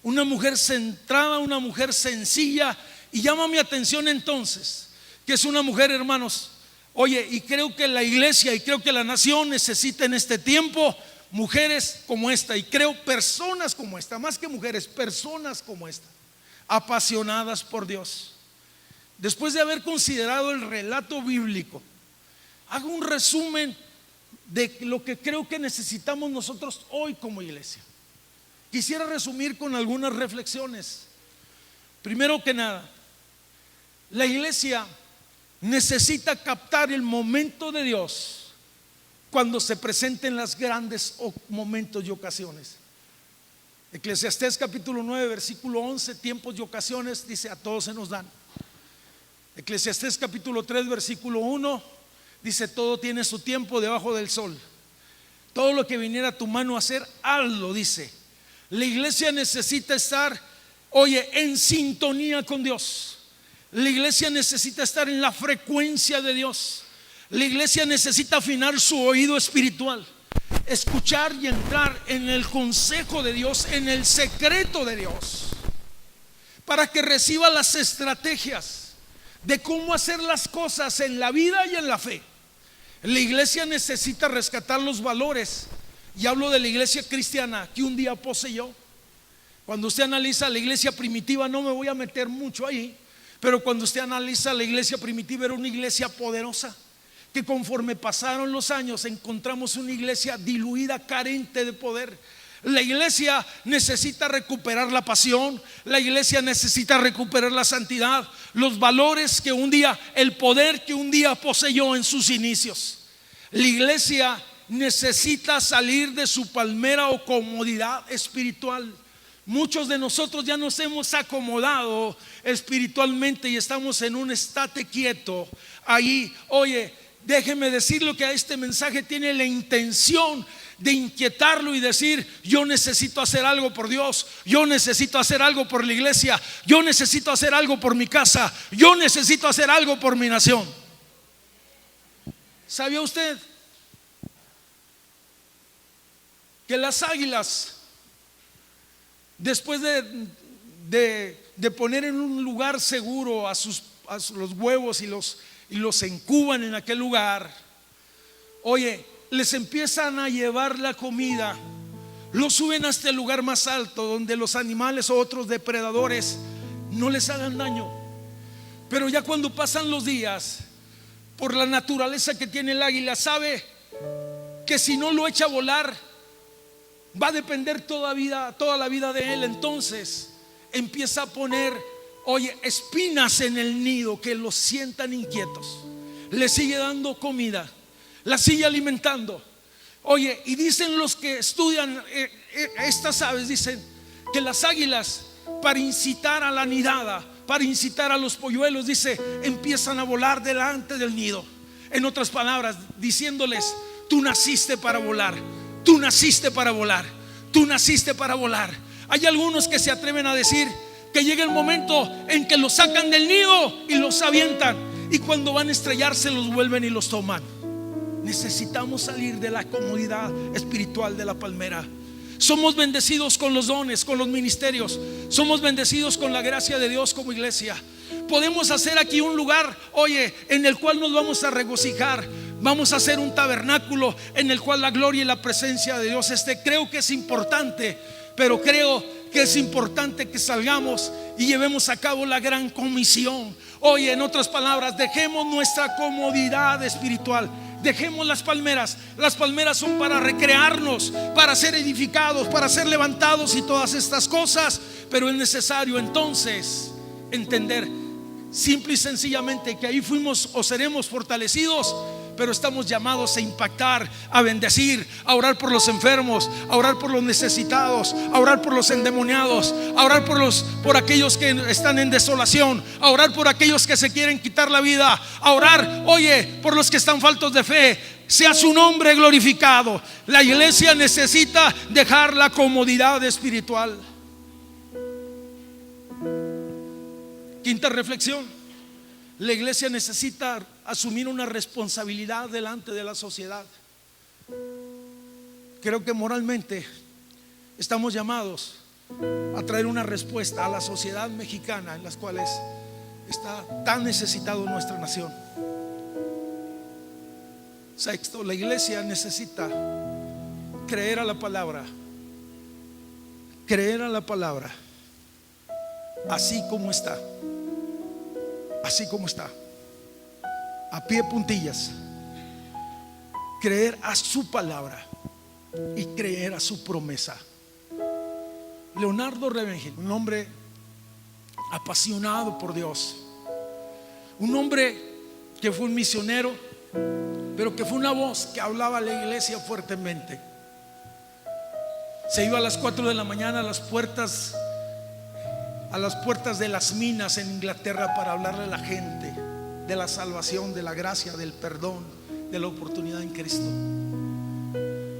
Una mujer centrada, una mujer sencilla. Y llama mi atención entonces que es una mujer, hermanos. Oye, y creo que la iglesia y creo que la nación necesita en este tiempo mujeres como esta, y creo personas como esta, más que mujeres, personas como esta, apasionadas por Dios. Después de haber considerado el relato bíblico, hago un resumen de lo que creo que necesitamos nosotros hoy como iglesia. Quisiera resumir con algunas reflexiones. Primero que nada, la iglesia necesita captar el momento de Dios cuando se presenten las grandes momentos y ocasiones. Eclesiastés capítulo 9 versículo 11, tiempos y ocasiones, dice, a todos se nos dan. Eclesiastés capítulo 3 versículo 1 dice, todo tiene su tiempo debajo del sol. Todo lo que viniera a tu mano a hacer, hazlo, dice. La iglesia necesita estar, oye, en sintonía con Dios. La iglesia necesita estar en la frecuencia de Dios. La iglesia necesita afinar su oído espiritual, escuchar y entrar en el consejo de Dios, en el secreto de Dios, para que reciba las estrategias de cómo hacer las cosas en la vida y en la fe. La iglesia necesita rescatar los valores, y hablo de la iglesia cristiana que un día poseyó. Cuando usted analiza la iglesia primitiva, no me voy a meter mucho ahí, pero cuando usted analiza la iglesia primitiva, era una iglesia poderosa, que conforme pasaron los años encontramos una iglesia diluida, carente de poder. La iglesia necesita recuperar la pasión, la iglesia necesita recuperar la santidad, los valores que un día, el poder que un día poseyó en sus inicios. La iglesia necesita salir de su palmera o comodidad espiritual. Muchos de nosotros ya nos hemos acomodado espiritualmente y estamos en un estate quieto ahí. Oye, déjeme decirlo que a este mensaje tiene la intención de inquietarlo y decir: yo necesito hacer algo por Dios, yo necesito hacer algo por la iglesia, yo necesito hacer algo por mi casa, yo necesito hacer algo por mi nación. ¿Sabía usted que las águilas, después de poner en un lugar seguro a los huevos y los incuban en aquel lugar, oye, les empiezan a llevar la comida, los suben hasta el lugar más alto donde los animales o otros depredadores no les hagan daño? Pero ya cuando pasan los días, por la naturaleza que tiene el águila, sabe que si no lo echa a volar, va a depender toda la vida de él. Entonces empieza a poner, oye, espinas en el nido que los sientan inquietos. Le sigue dando comida, la sigue alimentando. Oye, y dicen los que estudian estas aves, dicen que las águilas, para incitar a la nidada, para incitar a los polluelos, dice, empiezan a volar delante del nido. En otras palabras, diciéndoles: tú naciste para volar, tú naciste para volar, tú naciste para volar. Hay algunos que se atreven a decir que llega el momento en que los sacan del nido y los avientan, y cuando van a estrellarse los vuelven y los toman. Necesitamos salir de la comodidad espiritual de la palmera. Somos bendecidos con los dones, con los ministerios. Somos bendecidos con la gracia de Dios como iglesia. Podemos hacer aquí un lugar, oye, en el cual nos vamos a regocijar. Vamos a hacer un tabernáculo en el cual la gloria y la presencia de Dios esté. Creo que es importante, pero creo que es importante que salgamos y llevemos a cabo la gran comisión. Oye, en otras palabras, dejemos nuestra comodidad espiritual, dejemos las palmeras. Las palmeras son para recrearnos, para ser edificados, para ser levantados y todas estas cosas. Pero es necesario entonces entender simple y sencillamente que ahí fuimos o seremos fortalecidos, pero estamos llamados a impactar, a bendecir, a orar por los enfermos, a orar por los necesitados, a orar por los endemoniados, a orar por aquellos que están en desolación, a orar por aquellos que se quieren quitar la vida, a orar, oye, por los que están faltos de fe. Sea su nombre glorificado. La iglesia necesita dejar la comodidad espiritual. Quinta reflexión: la iglesia necesita asumir una responsabilidad delante de la sociedad. Creo que moralmente estamos llamados a traer una respuesta a la sociedad mexicana, en las cuales está tan necesitado nuestra nación. Sexto, la iglesia necesita creer a la palabra. Creer a la palabra así como está. Así como está, a pie puntillas. Creer a su palabra y creer a su promesa. Leonardo Ravenhill, un hombre apasionado por Dios, un hombre que fue un misionero, pero que fue una voz que hablaba a la iglesia fuertemente. Se iba a las 4 de la mañana a las puertas de las minas en Inglaterra para hablarle a la gente de la salvación, de la gracia, del perdón, de la oportunidad en Cristo.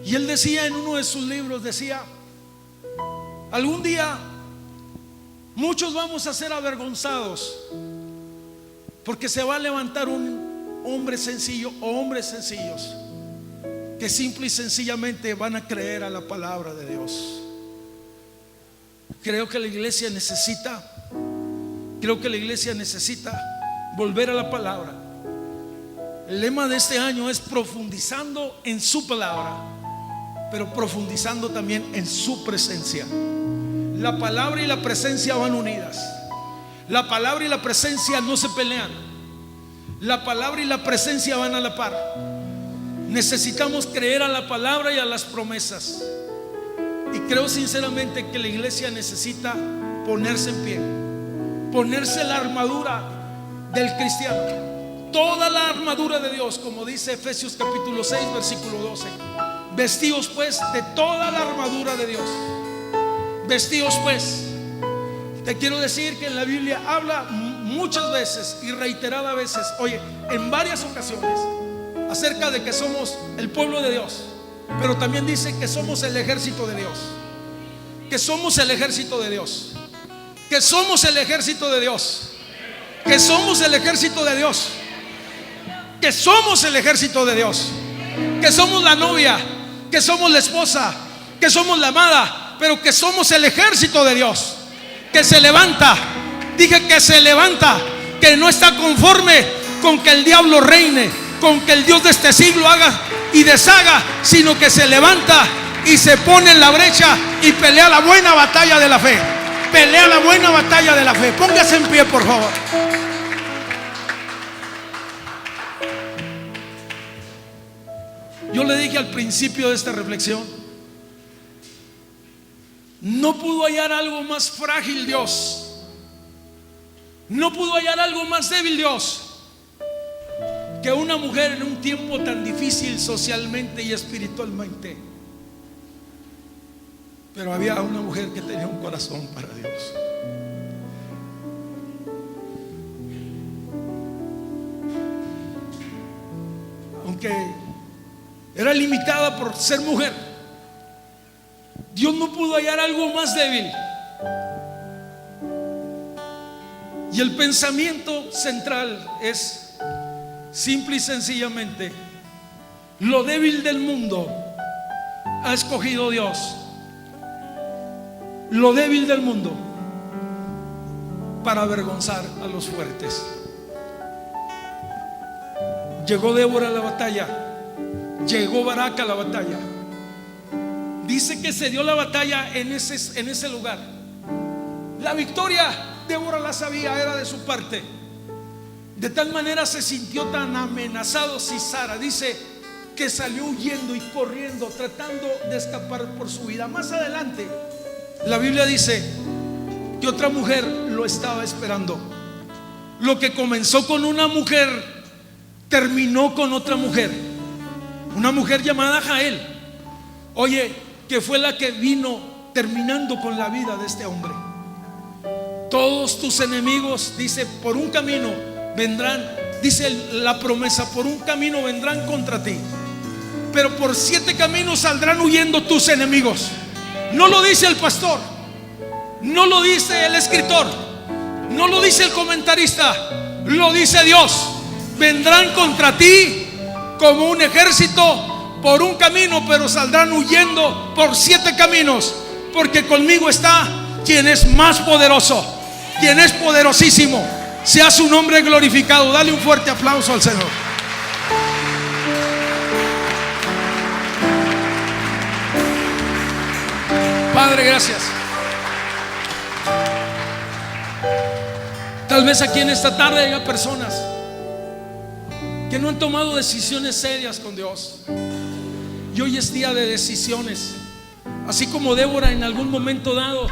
Y él decía en uno de sus libros, decía: algún día muchos vamos a ser avergonzados, porque se va a levantar un hombre sencillo o hombres sencillos que simple y sencillamente van a creer a la palabra de Dios. Creo que la iglesia necesita volver a la palabra. El lema de este año es profundizando en su palabra, pero profundizando también en su presencia. La palabra y la presencia van unidas. La palabra y la presencia no se pelean. La palabra y la presencia van a la par. Necesitamos creer a la palabra y a las promesas. Y creo sinceramente que la iglesia necesita ponerse en pie, ponerse la armadura del cristiano, toda la armadura de Dios, como dice Efesios capítulo 6 versículo 12. Vestidos pues de toda la armadura de Dios. Vestidos pues. Te quiero decir que en la Biblia habla muchas veces y reiteradas veces, oye, en varias ocasiones, acerca de que somos el pueblo de Dios. Pero también dice que somos el ejército de Dios. Que somos el ejército de Dios. Que somos el ejército de Dios. Que somos el ejército de Dios. Que somos el ejército de Dios. Que somos la novia. Que somos la esposa. Que somos la amada. Pero que somos el ejército de Dios. Que se levanta. Dije que se levanta. Que no está conforme con que el diablo reine, con que el Dios de este siglo haga y deshaga, sino que se levanta y se pone en la brecha y pelea la buena batalla de la fe. Pelea la buena batalla de la fe. Póngase en pie, por favor. Yo le dije al principio de esta reflexión, no pudo hallar algo más frágil Dios, no pudo hallar algo más débil Dios que una mujer en un tiempo tan difícil socialmente y espiritualmente. Pero había una mujer que tenía un corazón para Dios. Aunque era limitada por ser mujer, Dios no pudo hallar algo más débil. Y el pensamiento central es simple y sencillamente: lo débil del mundo ha escogido Dios. Lo débil del mundo para avergonzar a los fuertes. Llegó Débora a la batalla, llegó Barak a la batalla. Dice que se dio la batalla en ese lugar. La victoria Débora la sabía, era de su parte. De tal manera se sintió tan amenazado Sisara, dice que salió huyendo y corriendo, tratando de escapar por su vida. Más adelante la Biblia dice que otra mujer lo estaba esperando. Lo que comenzó con una mujer terminó con otra mujer, una mujer llamada Jael. Oye, que fue la que vino terminando con la vida de este hombre. Todos tus enemigos, dice, por un camino vendrán, dice la promesa, por un camino vendrán contra ti, pero por 7 caminos saldrán huyendo tus enemigos. No lo dice el pastor, no lo dice el escritor, no lo dice el comentarista, lo dice Dios. Vendrán contra ti como un ejército por un camino, pero saldrán huyendo por 7 caminos, porque conmigo está quien es más poderoso, quien es poderosísimo. Sea su nombre glorificado. Dale un fuerte aplauso al Señor. Padre, gracias. Tal vez aquí en esta tarde haya personas que no han tomado decisiones serias con Dios, y hoy es día de decisiones. Así como Débora en algún momento dado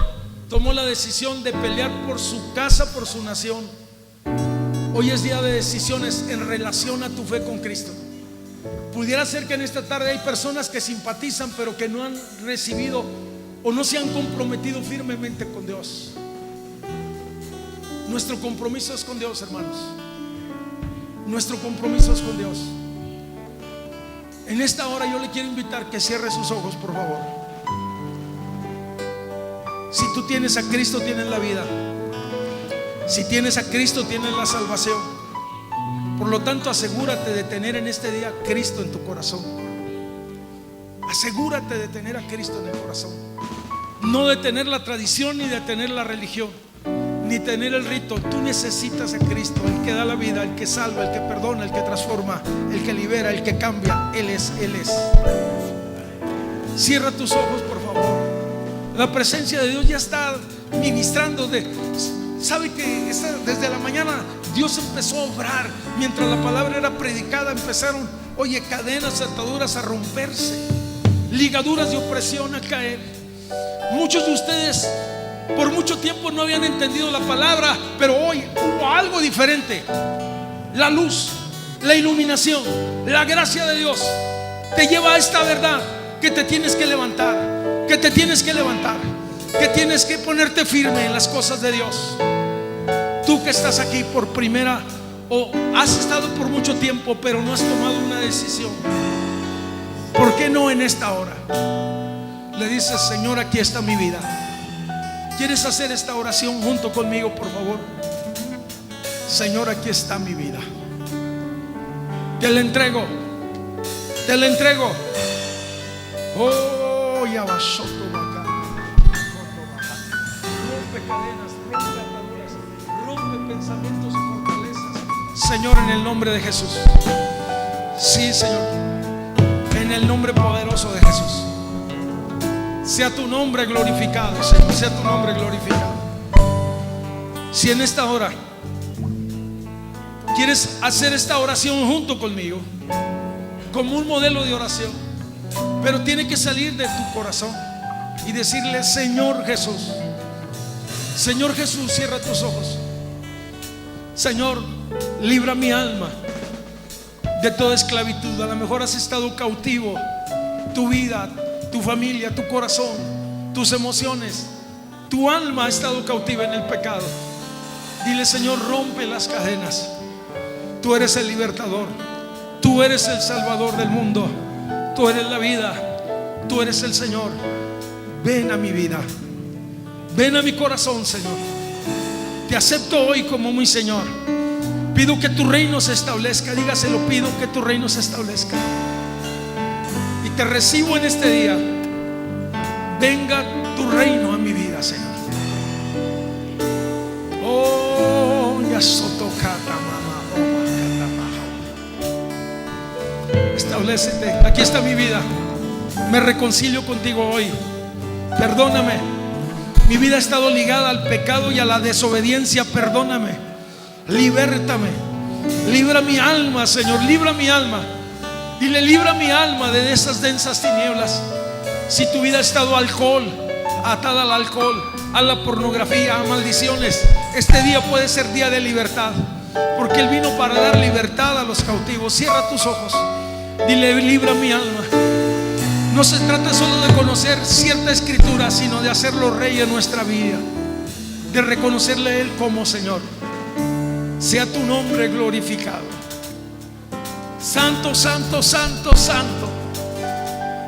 tomó la decisión de pelear por su casa, por su nación, hoy es día de decisiones en relación a tu fe con Cristo. Pudiera ser que en esta tarde hay personas que simpatizan, pero que no han recibido o no se han comprometido firmemente con Dios. Nuestro compromiso es con Dios, hermanos. Nuestro compromiso es con Dios. En esta hora yo le quiero invitar que cierre sus ojos, por favor. Si tú tienes a Cristo, tienes la vida. Si tienes a Cristo, tienes la salvación. Por lo tanto, asegúrate de tener en este día a Cristo en tu corazón. Asegúrate de tener a Cristo en el corazón. No de tener la tradición, ni de tener la religión, ni tener el rito. Tú necesitas a Cristo, el que da la vida, el que salva, el que perdona, el que transforma, el que libera, el que cambia. Él es, Él es. Cierra tus ojos, por favor. La presencia de Dios ya está ministrando. Sabe que desde la mañana Dios empezó a obrar. Mientras la palabra era predicada, empezaron, oye, cadenas, ataduras a romperse, ligaduras de opresión a caer. Muchos de ustedes por mucho tiempo no habían entendido la palabra, pero hoy hubo algo diferente. La luz, la iluminación, la gracia de Dios te lleva a esta verdad, que te tienes que levantar, que te tienes que levantar, que tienes que ponerte firme en las cosas de Dios. Tú que estás aquí por primera, o has estado por mucho tiempo pero no has tomado una decisión, ¿por qué no en esta hora le dices: Señor, aquí está mi vida? ¿Quieres hacer esta oración junto conmigo, por favor? Señor, aquí está mi vida. Te la entrego. Te la entrego. Oh, ya va soto acá. Rompe cadenas, rompe ataduras, rompe pensamientos y fortalezas. Señor, en el nombre de Jesús. Sí, Señor. En el nombre poderoso de Jesús. Sea tu nombre glorificado, Señor, sea tu nombre glorificado. Si en esta hora quieres hacer esta oración junto conmigo, como un modelo de oración, pero tiene que salir de tu corazón y decirle: Señor Jesús, Señor Jesús, cierra tus ojos. Señor, libra mi alma de toda esclavitud. A lo mejor has estado cautivo, tu vida, tu familia, tu corazón, tus emociones, tu alma ha estado cautiva en el pecado. Dile: Señor, rompe las cadenas. Tú eres el libertador, tú eres el salvador del mundo, tú eres la vida, tú eres el Señor. Ven a mi vida, ven a mi corazón, Señor. Te acepto hoy como mi Señor. Pido que tu reino se establezca. Dígaselo: pido que tu reino se establezca. Y te recibo en este día. Venga tu reino a mi vida, Señor. Oh, ya sotocata, mamá. Establécete. Aquí está mi vida. Me reconcilio contigo hoy. Perdóname. Mi vida ha estado ligada al pecado y a la desobediencia. Perdóname. Libértame. Libra mi alma, Señor. Libra mi alma. Dile: libra mi alma de esas densas tinieblas. Si tu vida ha estado atada al alcohol, a la pornografía, a maldiciones, este día puede ser día de libertad. porque Él vino para dar libertad a los cautivos. Cierra tus ojos, dile: libra mi alma. No se trata solo de conocer cierta escritura, sino de hacerlo rey en nuestra vida, de reconocerle a Él como Señor. Sea tu nombre glorificado. Santo, santo, santo, santo.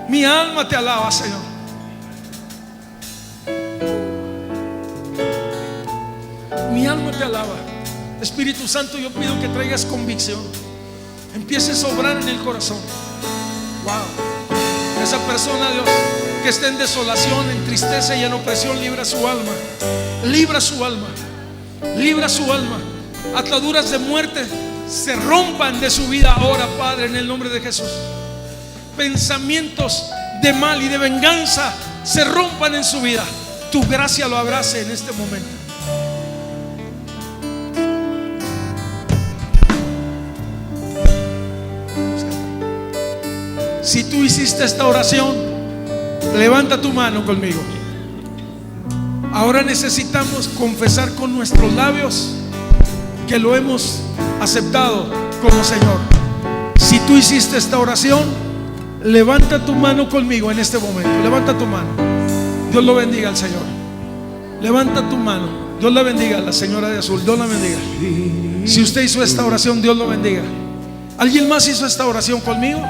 Mi alma te alaba, Señor. Mi alma te alaba. Espíritu Santo, yo pido que traigas convicción, empieces a obrar en el corazón. Wow. Esa persona, Dios, que esté en desolación, en tristeza y en opresión, libra su alma. Libra su alma. Libra su alma. Ataduras de muerte se rompan de su vida ahora, Padre, en el nombre de Jesús. Pensamientos de mal y de venganza se rompan en su vida. Tu gracia lo abrace en este momento. Si tú hiciste esta oración, levanta tu mano conmigo. Ahora necesitamos confesar con nuestros labios que lo hemos aceptado como Señor. Si tú hiciste esta oración, levanta tu mano conmigo en este momento. Levanta tu mano. Dios lo bendiga al Señor. Levanta tu mano. Dios la bendiga a la señora de azul. Dios la bendiga. Si usted hizo esta oración, Dios lo bendiga. ¿Alguien más hizo esta oración conmigo?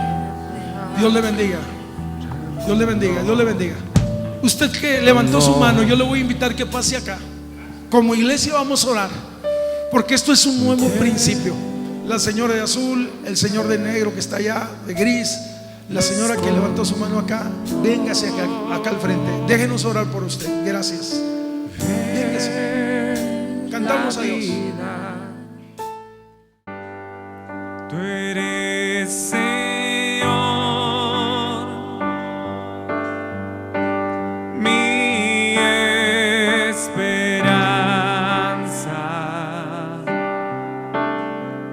Dios le bendiga. Dios le bendiga. Dios le bendiga. Usted que levantó su mano, yo le voy a invitar que pase acá. Como iglesia vamos a orar, porque esto es un nuevo principio. La señora de azul, el señor de negro que está allá, de gris, la señora que levantó su mano acá, véngase acá al frente. Déjenos orar por usted. Gracias. Véngase. Cantamos a Dios. Tú eres Señor, mi esperanza,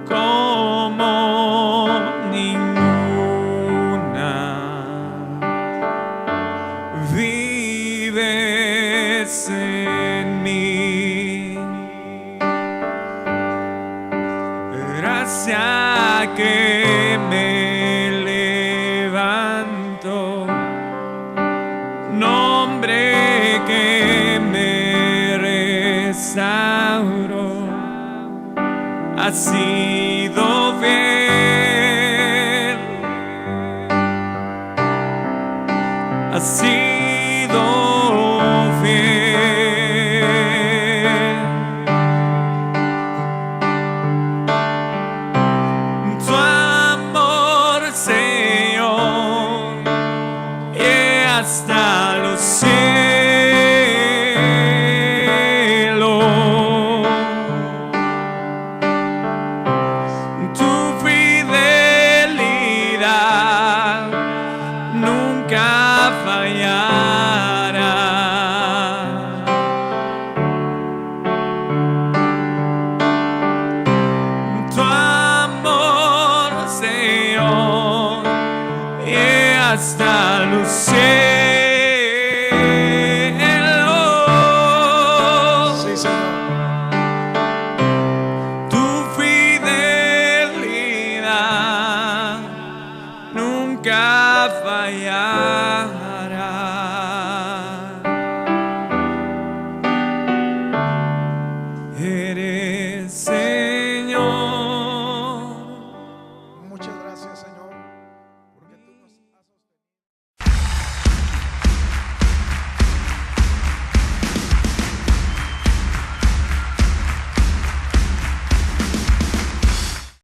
como ninguna. Vives en mí, gracia que me levanto, nombre que me restauró, ha sido fiel, ha sido fiel. Tu amor, Señor, llega hasta los cielos. Tu fidelidad nunca fallará. Tu amor, Señor, llega hasta los cielos. Sí, Señor. Tu fidelidad nunca fallará.